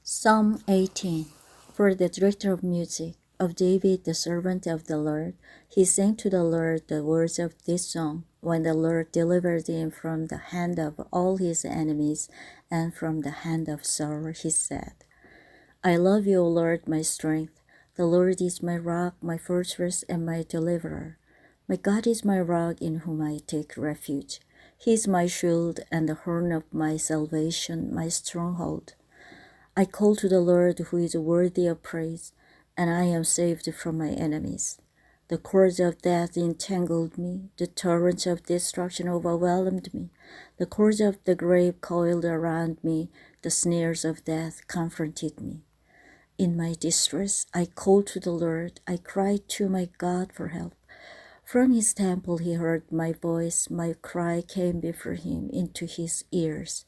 Psalm 18. For the director of music, of David the servant of the Lord, he sang to the Lord the words of this song, when the Lord delivered him from the hand of all his enemies, and from the hand of Saul, he said, I love you, O Lord, my strength. The Lord is my rock, my fortress, and my deliverer. My God is my rock in whom I take refuge. He is my shield and the horn of my salvation, my stronghold. I call to the Lord who is worthy of praise, and I am saved from my enemies. The cords of death entangled me, the torrents of destruction overwhelmed me, the cords of the grave coiled around me, the snares of death confronted me. In my distress, I called to the Lord, I cried to my God for help. From his temple he heard my voice, my cry came before him into his ears.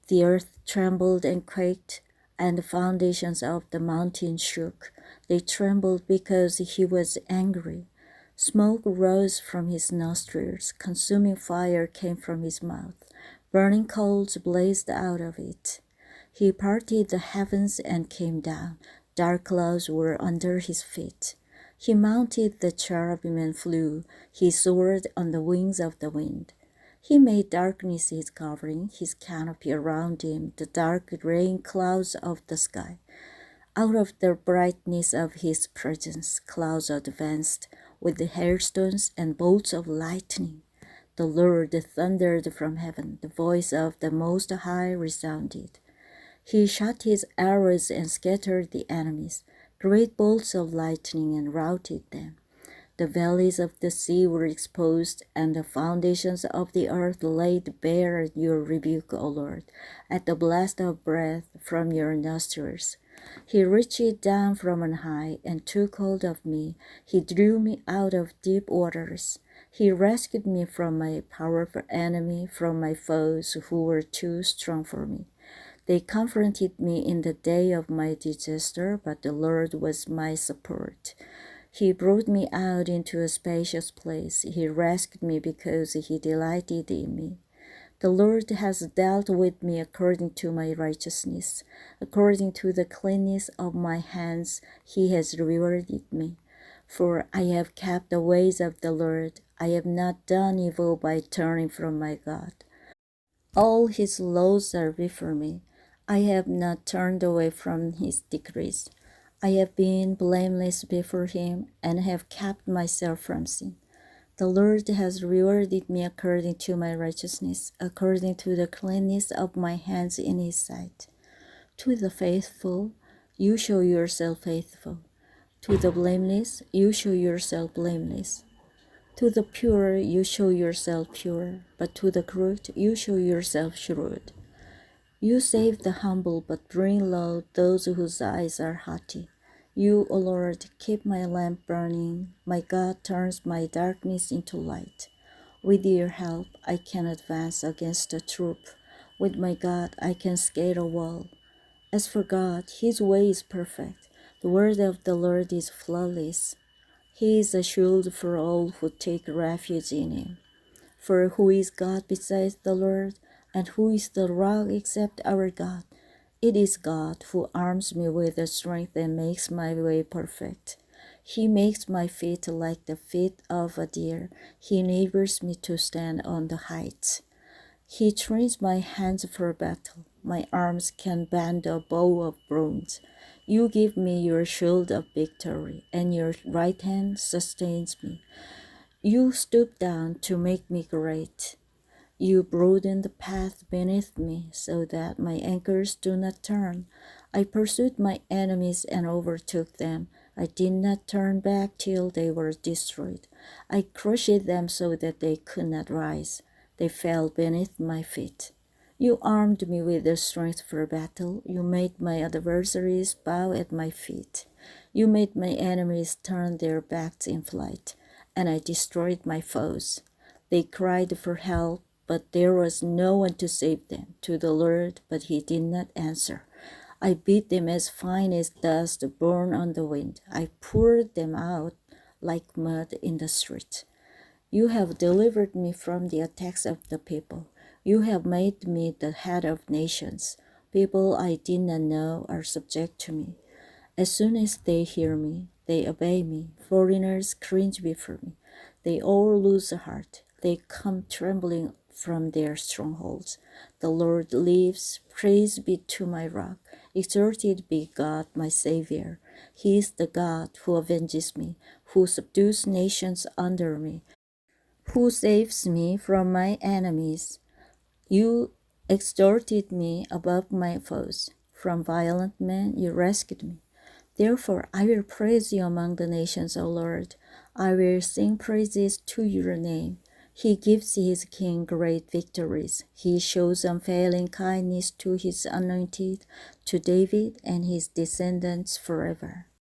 The earth trembled and quaked, and the foundations of the mountain shook. They trembled because he was angry. Smoke rose from his nostrils, consuming fire came from his mouth. Burning coals blazed out of it. He parted the heavens and came down. Dark clouds were under his feet. He mounted the cherubim and flew. He soared on the wings of the wind. He made darkness his covering, his canopy around him, the dark rain clouds of the sky. Out of the brightness of his presence, clouds advanced with the hailstones and bolts of lightning. The Lord thundered from heaven, the voice of the Most High resounded. He shot his arrows and scattered the enemies, great bolts of lightning and routed them. The valleys of the sea were exposed, and the foundations of the earth laid bare at your rebuke, O Lord, at the blast of breath from your nostrils. He reached down from on high and took hold of me. He drew me out of deep waters. He rescued me from my powerful enemy, from my foes who were too strong for me. They confronted me in the day of my disaster, but the Lord was my support. He brought me out into a spacious place. He rescued me because he delighted in me. The Lord has dealt with me according to my righteousness. According to the cleanness of my hands, he has rewarded me. For I have kept the ways of the Lord. I have not done evil by turning from my God. All his laws are before me. I have not turned away from his decrees. I have been blameless before him and have kept myself from sin. The Lord has rewarded me according to my righteousness, according to the cleanness of my hands in his sight. To the faithful, you show yourself faithful. To the blameless, you show yourself blameless. To the pure, you show yourself pure, but to the crooked, you show yourself shrewd. You save the humble, but bring low those whose eyes are haughty. You, O Lord, keep my lamp burning. My God turns my darkness into light. With your help, I can advance against a troop. With my God, I can scale a wall. As for God, his way is perfect. The word of the Lord is flawless. He is a shield for all who take refuge in him. For who is God besides the Lord? And who is the rock except our God? It is God who arms me with the strength and makes my way perfect. He makes my feet like the feet of a deer. He enables me to stand on the heights. He trains my hands for battle. My arms can bend a bow of bronze. You give me your shield of victory, and your right hand sustains me. You stoop down to make me great. You broaden the path beneath me so that my ankles do not turn. I pursued my enemies and overtook them. I did not turn back till they were destroyed. I crushed them so that they could not rise. They fell beneath my feet. You armed me with the strength for battle. You made my adversaries bow at my feet. You made my enemies turn their backs in flight, and I destroyed my foes. They cried for help, but there was no one to save them. To the Lord, but he did not answer. I beat them as fine as dust borne on the wind. I poured them out like mud in the street. You have delivered me from the attacks of the people. You have made me the head of nations. People I did not know are subject to me. As soon as they hear me, they obey me. Foreigners cringe before me. They all lose heart. They come trembling from their strongholds. The Lord lives. Praise be to my rock. Exalted be God, my Savior. He is the God who avenges me, who subdues nations under me, who saves me from my enemies. You exalted me above my foes. From violent men you rescued me. Therefore I will praise you among the nations, O Lord. I will sing praises to your name. He gives his king great victories. He shows unfailing kindness to his anointed, to David and his descendants forever.